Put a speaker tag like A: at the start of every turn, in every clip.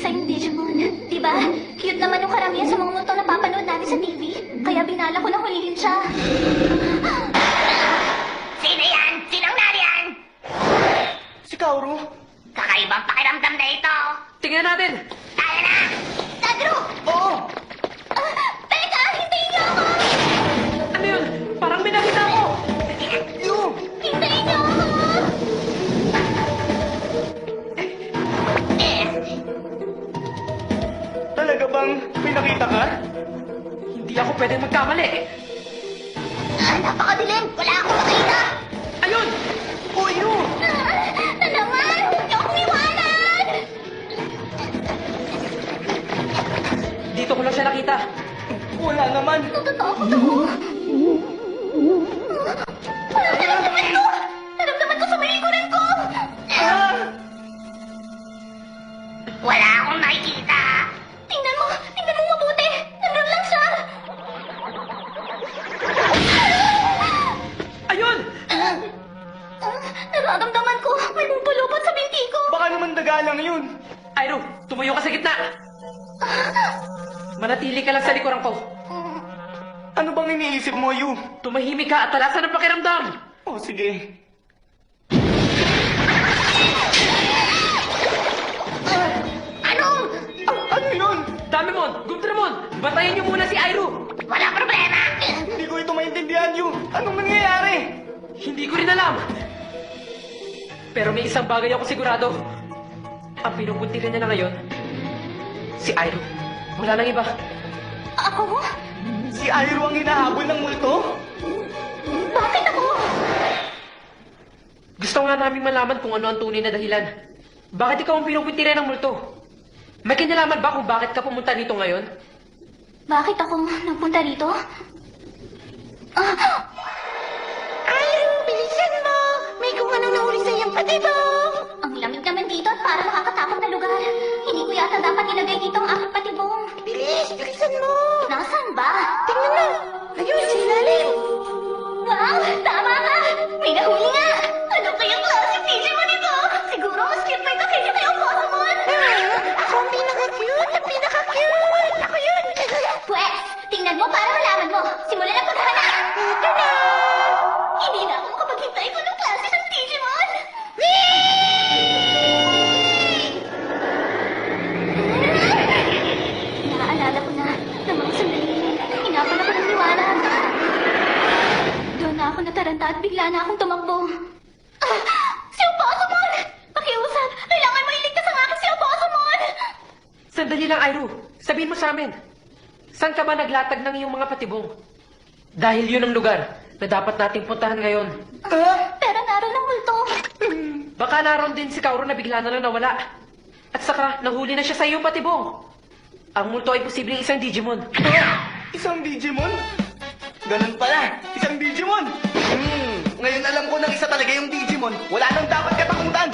A: isa yung Digimon. Diba? Cute naman yung karamihan sa mga multo na papanood natin sa TV. Kaya binala ko na hulihin siya.
B: Sino yan? Sinong nariyan?
C: Si Kaoru?
B: Kakaibang pakiramdam na ito.
D: Tingnan natin!
B: Tayo na!
A: Tadro!
C: Oo!
A: Teka! Hintayin niyo ako!
D: Ano yun? Parang may nakita ako!
C: Yu!
A: Hintayin niyo ako!
C: Talaga bang may nakita ka?
D: Hindi ako pwedeng magkamali!
B: Napakadilim! Wala akong makita!
D: Ayun!
C: Oh, Yu!
A: Na naman! Huwag niyo akong iwanan!
D: Dito ko lang siya nakita.
C: Wala naman!
A: Natatakot ako. Naramdaman ko! Naramdaman ko sa may likuran ko!
C: Ah!
B: Wala akong nakikita!
A: Tingnan mo! Tingnan mo mabuti! Nandun lang siya!
D: Ayun!
A: Nararamdaman ko! May pupulupot sa binti ko!
C: Baka naman daga lang yun!
D: Airo, tumayo ka sa gitna! Manatili ka lang sa likuran ko.
C: Ano bang iniisip mo, Yu?
D: Tumahimik ka at talasan ng pakiramdam!
C: Oh, sige. Ano yun?
D: Damimon! Gumtramon! Batayan niyo muna si Airo!
B: Wala problema!
C: Hindi ko ito maintindihan, Yu. Anong nangyayari?
D: Hindi ko rin alam! Pero may isang bagay ako sigurado. Ang pinupuntikan niya na ngayon, si Airo. Wala nang iba.
A: Ako?
C: Si Airo ang hinahabol ng multo?
A: Bakit ako?
D: Gusto nga namin malaman kung ano ang tunay na dahilan. Bakit ikaw ang pinupuntikan ng multo? May kinalaman ba kung bakit ka pumunta dito ngayon?
A: Bakit ako nagpunta rito?
B: Airo, bilisan mo! May kung anong nahuli sa iyong patibong!
A: Ang lamig naman dito at para makakatakot na lugar. Hindi ko yata dapat ilagay dito ang aking patibong.
B: Bilis! Bilisan mo!
A: Nasaan ba?
B: Tingnan mo! Ayun, sa ilalim!
A: Wow! Tama ka! May nahuli nga! Ano kayang klaseng Digimon ito? Siguro mas cute pa ito kaysa kay Okosamon!
B: Ako ang pinaka-cute na pinaka-cute! Ako yun!
A: Pwes! Tingnan mo para malaman mo! Simulan ang paghahanap!
B: Ito na!
A: Hindi na ako makapaghintay kung anong klase ng Digimon! Naaalala ko na mga sandali, hinapan ako ng liwanag. Doon na ako nataranta at bigla na akong tumakbo. Si Okosamon! Pakiusap! Kailangan mo iligtas ang aking si Okosamon!
D: Sandali lang, Airo. Sabihin mo sa amin. Saan ka ba naglatag ng iyong mga patibong? Dahil yun ang lugar na dapat nating puntahan ngayon.
A: Pero naroon ang multo.
D: Baka naroon din si Kaoru na bigla na lang nawala. At saka, nahuli na siya sa iyong patibong. Ang multo ay posibleng isang Digimon.
C: Isang Digimon? Ganun pala, isang Digimon! Ngayon alam ko nang isa talaga yung Digimon. Wala nang dapat katakutan!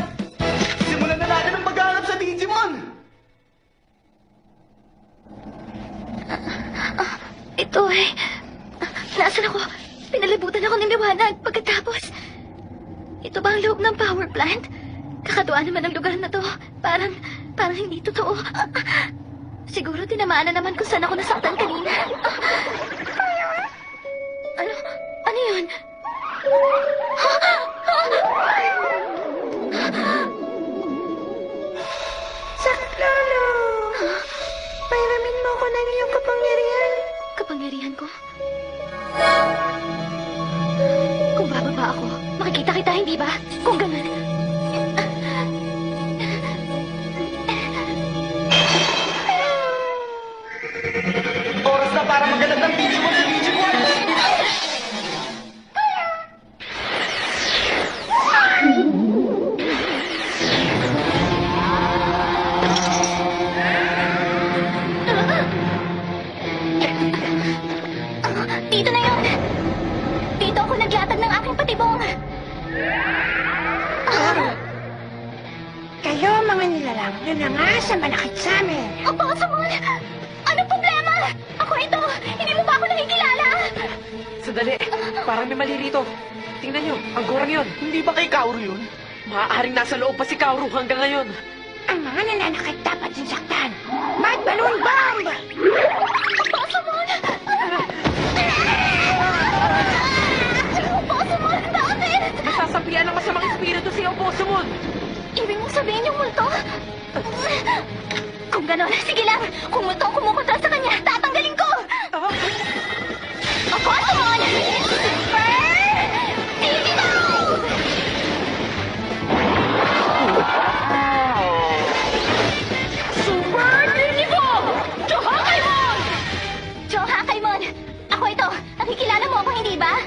C: Simulan na natin ang paghahanap sa Digimon!
A: Ito eh. Nasaan ako? Pinalibutan ako ng liwanag pagkatapos. Ito ba ang loob ng power plant? Kakatuwa naman ang lugar na to. Parang hindi totoo. Siguro tinamaan na naman kung saan ako nasaktan kanina. Ano yun?
B: Saklolo! Pairamin mo ko ng iyong kapangyarihan.
A: Kapangyarihan ko? Kung bababa ako, makikita kita, hindi ba? Kung ganun.
C: Oras na para maghanap ng Digimon sa Digimon!
A: Dito na yun! Dito ako naglatag ng aking patibong!
B: Kayo, mga nilalang, yun na nga sa malakit sa amin.
A: Opo, Samon! Anong problema? Ako ito! Hindi mo ba ako nakikilala?
D: Sandali, parang may mali rito. Tingnan nyo, ang gorang yun.
C: Hindi ba kay Kaoru yun?
D: Maaaring nasa loob pa si Kaoru hanggang ngayon.
B: Ang mga nananakit dapat sinsaktan.
A: sabihin yung multo? Kung gano'n, sige lang. Kung multo ang kumukontra sa kanya, tatanggalin ko! Ako ang tumon! Super Digimon! Super Digimon! Johakaimon! Johakaimon! Ako ito. Nakikilala mo ako, hindi ba?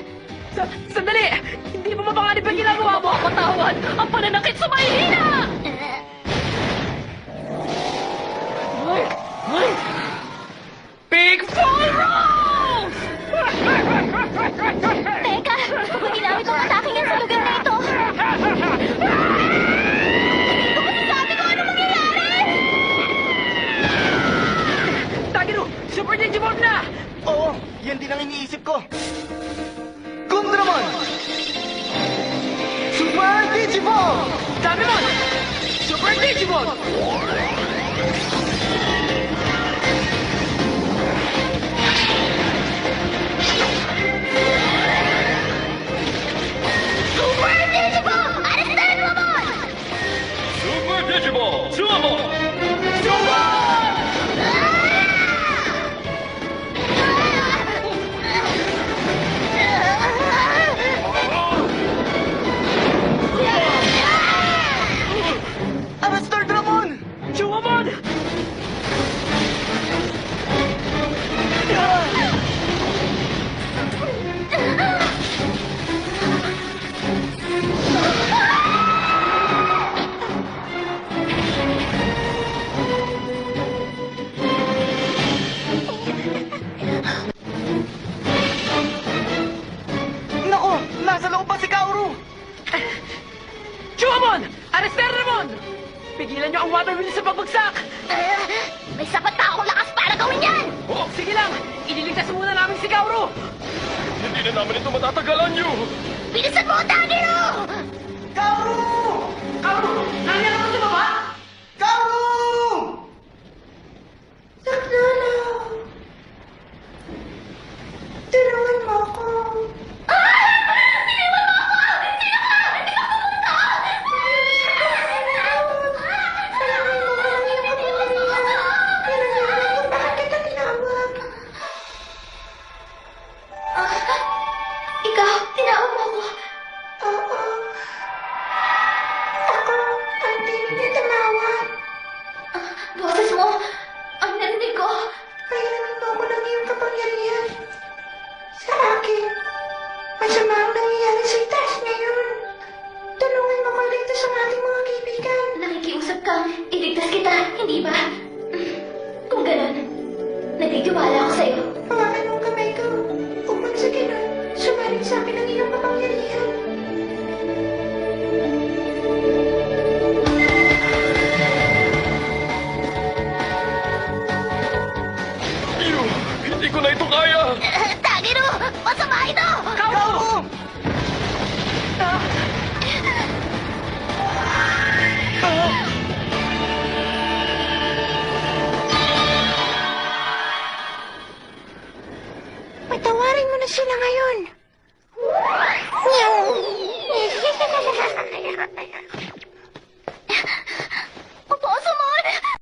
D: Sandali! Hindi mo mapanganib ang ginagawa mo! Patawad! Ang pananakit sa mahihina! Big Fall Rolls!
A: Teka, kung ginamit ang ataking yan sa lugar na ito. Hindi ko masasabi kung ano mangyayari!
D: Tagiru! Super Digimon na!
C: Oo, yan din ang iniisip ko. Gundramon! Super Digimon!
D: Sabimon! Super Digimon!
A: Super Digimon! Arrestan mo mo!
E: Super Digimon, Sumo!
C: Arrestor Dramon!
D: Chumamon!
C: Nako, nasa loob pa si Kaoru!
D: Chumamon! Arrester Ramon! Pigilan niyo ang water wheel sa pagbagsak!
A: May sapat na akong lakas para gawin yan!
D: Oh, sige lang! Ililigtas muna namin si Kaoru!
E: Hindi na namin ito matatagalan niyo!
A: Bilisan mo, Tagiro!
C: Kaoru!
D: Kaoru! Nangyari mo sa baba?
C: Kaoru!
B: Saklolo! Tulungan mo ako.
A: Ikaw, tinawag mo ako.
B: Oo. Ako ang tinig na tumawag.
A: Boses mo, ang narinig ko.
B: Kailangan mo ako ng iyong kapangyarihan. Sa akin, masama ang nangyayari sa itaas ngayon. Tulungan mo ko iligtas ang ating mga kaibigan.
A: Nakikiusap kang iligtas kita, hindi ba? Kung ganun, nagtitiwala ako sa'yo.